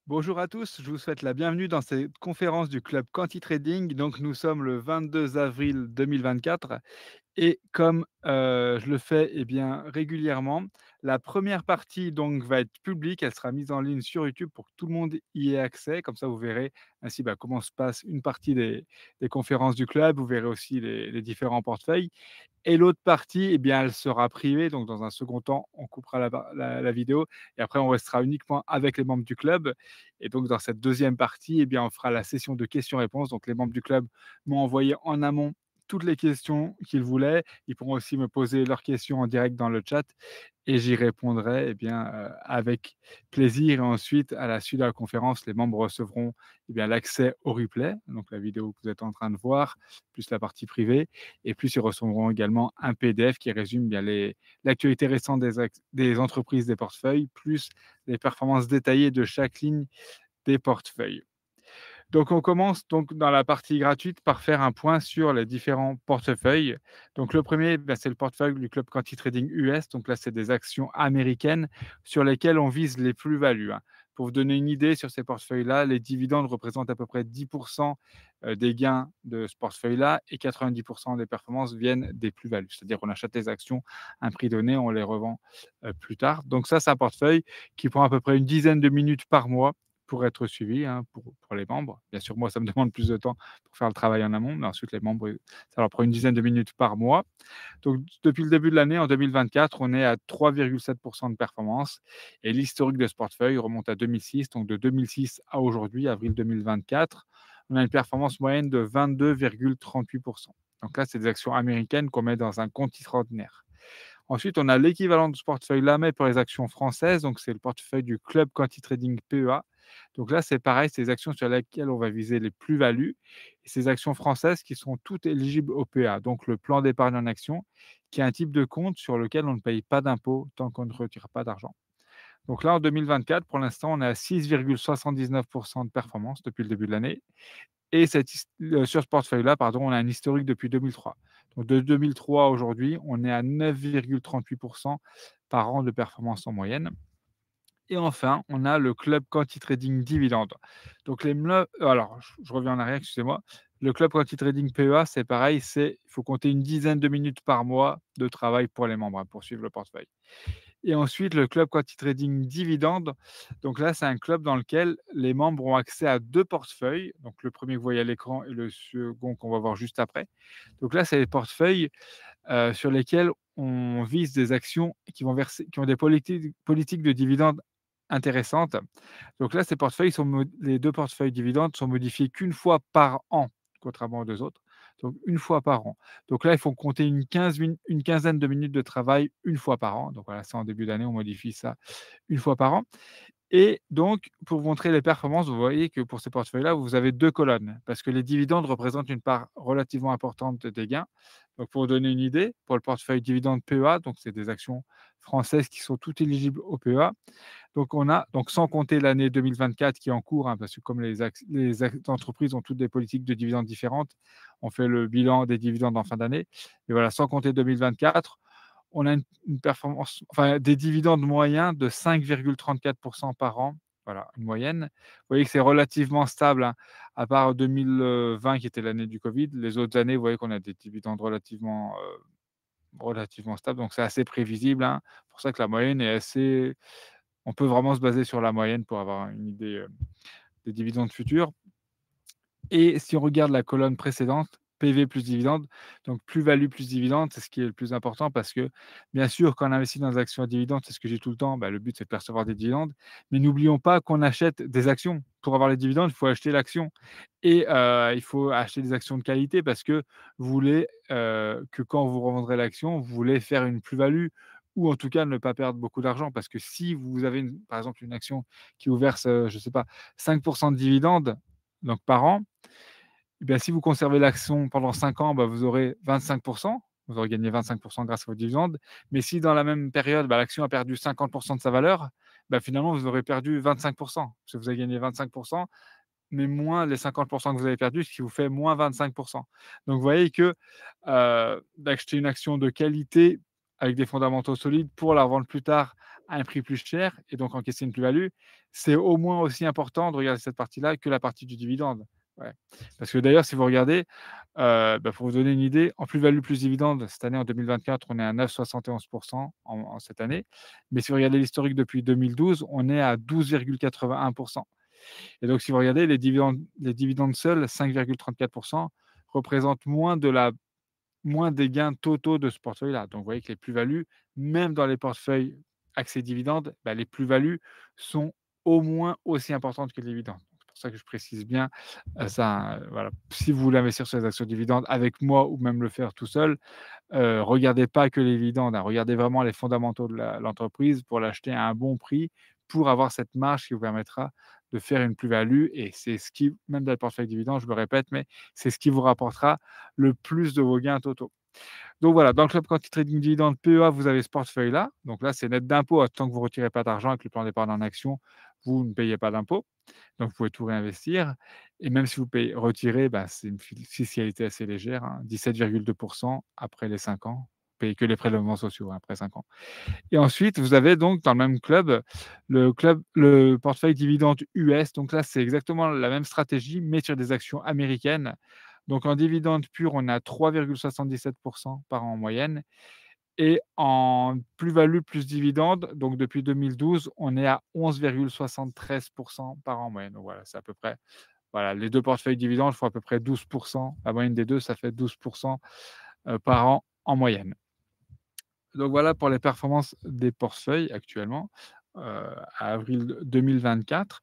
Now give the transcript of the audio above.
Bonjour à tous, je vous souhaite la bienvenue dans cette conférence du club Quanti Trading. Donc, nous sommes le 22 avril 2024 et comme, je le fais, eh bien, régulièrement, la première partie donc va être publique. Elle sera mise en ligne sur YouTube pour que tout le monde y ait accès. Comme ça, vous verrez ainsi, comment se passe une partie des conférences du club. Vous verrez aussi les différents portefeuilles et l'autre partie, eh bien, elle sera privée. Donc dans un second temps, on coupera la vidéo et après on restera uniquement avec les membres du club et donc dans cette deuxième partie, eh bien, on fera la session de questions-réponses. Donc les membres du club m'ont envoyé en amont toutes les questions qu'ils voulaient. Ils pourront aussi me poser leurs questions en direct dans le chat et j'y répondrai, eh bien, avec plaisir. Et ensuite, à la suite de la conférence, les membres recevront, eh bien, l'accès au replay, donc la vidéo que vous êtes en train de voir, plus la partie privée et plus ils recevront également un PDF qui résume bien l'actualité récente des entreprises, des portefeuilles, plus les performances détaillées de chaque ligne des portefeuilles. Donc, on commence donc dans la partie gratuite par faire un point sur les différents portefeuilles. Donc, le premier, c'est le portefeuille du Club Quanti Trading US. Donc là, c'est des actions américaines sur lesquelles on vise les plus-values, hein. Pour vous donner une idée sur ces portefeuilles-là, les dividendes représentent à peu près 10% des gains de ce portefeuille-là et 90% des performances viennent des plus-values. C'est-à-dire qu'on achète les actions à un prix donné, on les revend plus tard. Donc ça, c'est un portefeuille qui prend à peu près une dizaine de minutes par mois pour être suivi, hein, pour les membres. Bien sûr, moi, ça me demande plus de temps pour faire le travail en amont, mais ensuite les membres, ça leur prend une dizaine de minutes par mois. Donc depuis le début de l'année, en 2024, on est à 3,7% de performance et l'historique de ce portefeuille remonte à 2006. Donc de 2006 à aujourd'hui, avril 2024, on a une performance moyenne de 22,38%. Donc là, c'est des actions américaines qu'on met dans un compte titre ordinaire. Ensuite, on a l'équivalent de ce portefeuille-là, mais pour les actions françaises. Donc, c'est le portefeuille du Club Quanti Trading PEA. Donc là, c'est pareil, c'est des actions sur lesquelles on va viser les plus-values. Et ces actions françaises qui sont toutes éligibles au PEA. Donc, le plan d'épargne en action, qui est un type de compte sur lequel on ne paye pas d'impôt tant qu'on ne retire pas d'argent. Donc là, en 2024, pour l'instant, on est à 6,79% de performance depuis le début de l'année. Et sur ce portefeuille-là, pardon, on a un historique depuis 2003. Donc de 2003 à aujourd'hui, on est à 9,38% par an de performance en moyenne. Et enfin, on a le club Quanti Trading Dividende. Donc alors je reviens en arrière, excusez-moi. Le club Quanti Trading PEA, c'est pareil, il faut compter une dizaine de minutes par mois de travail pour les membres, hein, pour suivre le portefeuille. Et ensuite, le club Quanti Trading Dividende. Donc là, c'est un club dans lequel les membres ont accès à 2 portefeuilles. Donc le premier que vous voyez à l'écran et le second qu'on va voir juste après. Donc là, c'est les portefeuilles, sur lesquels on vise des actions qui ont des politiques de dividendes intéressantes. Donc là, ces portefeuilles sont mod les 2 portefeuilles dividendes sont modifiés qu'une fois par an, contrairement aux 2 autres. Donc une fois par an. Donc là, il faut compter une quinzaine de minutes de travail une fois par an. Donc voilà, c'est en début d'année, on modifie ça une fois par an. Et donc, pour vous montrer les performances, vous voyez que pour ces portefeuilles-là, vous avez 2 colonnes parce que les dividendes représentent une part relativement importante des gains. Donc pour vous donner une idée, pour le portefeuille dividende PEA, donc c'est des actions françaises qui sont toutes éligibles au PEA. Donc on a donc sans compter l'année 2024 qui est en cours, hein, parce que comme les entreprises ont toutes des politiques de dividendes différentes, on fait le bilan des dividendes en fin d'année. Et voilà, sans compter 2024, on a une performance, enfin des dividendes moyens de 5,34% par an. Voilà, une moyenne. Vous voyez que c'est relativement stable, hein, à part 2020 qui était l'année du covid. Les autres années, vous voyez qu'on a des dividendes relativement stables, donc c'est assez prévisible, hein. C'est pour ça que la moyenne est assez, on peut vraiment se baser sur la moyenne pour avoir une idée, des dividendes futurs. Et si on regarde la colonne précédente, PV plus dividende, donc plus-value plus dividende, c'est ce qui est le plus important parce que, bien sûr, quand on investit dans des actions à dividendes, c'est ce que j'ai tout le temps, le but, c'est de percevoir des dividendes. Mais n'oublions pas qu'on achète des actions. Pour avoir les dividendes, il faut acheter l'action et il faut acheter des actions de qualité parce que vous voulez, que quand vous revendrez l'action, vous voulez faire une plus-value ou en tout cas ne pas perdre beaucoup d'argent. Parce que si vous avez par exemple, une action qui vous verse, je ne sais pas, 5% de dividendes, donc par an, eh bien, si vous conservez l'action pendant 5 ans, vous aurez 25%. Vous aurez gagné 25% grâce à vos dividendes. Mais si dans la même période, l'action a perdu 50% de sa valeur, finalement, vous aurez perdu 25%. Parce que vous avez gagné 25%, mais moins les 50% que vous avez perdus, ce qui vous fait moins 25%. Donc, vous voyez que d'acheter une action de qualité avec des fondamentaux solides pour la revendre plus tard à un prix plus cher et donc encaisser une plus-value, c'est au moins aussi important de regarder cette partie-là que la partie du dividende. Ouais. Parce que d'ailleurs, si vous regardez, pour vous donner une idée, en plus-value plus dividende, cette année, en 2024, on est à 9,71 en cette année. Mais si vous regardez l'historique depuis 2012, on est à 12,81. Et donc si vous regardez les dividendes seuls, 5,34 représentent moins des gains totaux de ce portefeuille-là. Donc vous voyez que les plus-values, même dans les portefeuilles axés dividendes, les plus-values sont au moins aussi importantes que les dividendes. C'est pour ça que je précise bien, ça, hein, voilà. Si vous voulez investir sur les actions dividendes avec moi ou même le faire tout seul, regardez pas que les dividendes, hein, regardez vraiment les fondamentaux de l'entreprise pour l'acheter à un bon prix, pour avoir cette marge qui vous permettra de faire une plus-value et c'est ce qui même dans le portefeuille dividende, je me répète, mais c'est ce qui vous rapportera le plus de vos gains totaux. Donc voilà, dans le club Quanti Trading Dividende PEA, vous avez ce portefeuille-là. Donc là, c'est net d'impôt, tant que vous ne retirez pas d'argent avec le plan d'épargne en action, vous ne payez pas d'impôt. Donc vous pouvez tout réinvestir et même si vous payez retirez, c'est une fiscalité assez légère, hein, 17,2 après les 5 ans. Vous payez que les prélèvements sociaux, hein, après 5 ans. Et ensuite, vous avez donc dans le même club, le portefeuille dividende US. Donc là, c'est exactement la même stratégie, mais sur des actions américaines. Donc en dividende pur, on est à 3,77 par an en moyenne et en plus-value plus dividende, donc depuis 2012, on est à 11,73 par an en moyenne. Donc voilà, c'est à peu près voilà, les 2 portefeuilles dividendes font à peu près 12. La moyenne des 2, ça fait 12 par an en moyenne. Donc voilà pour les performances des portefeuilles actuellement, à avril 2024.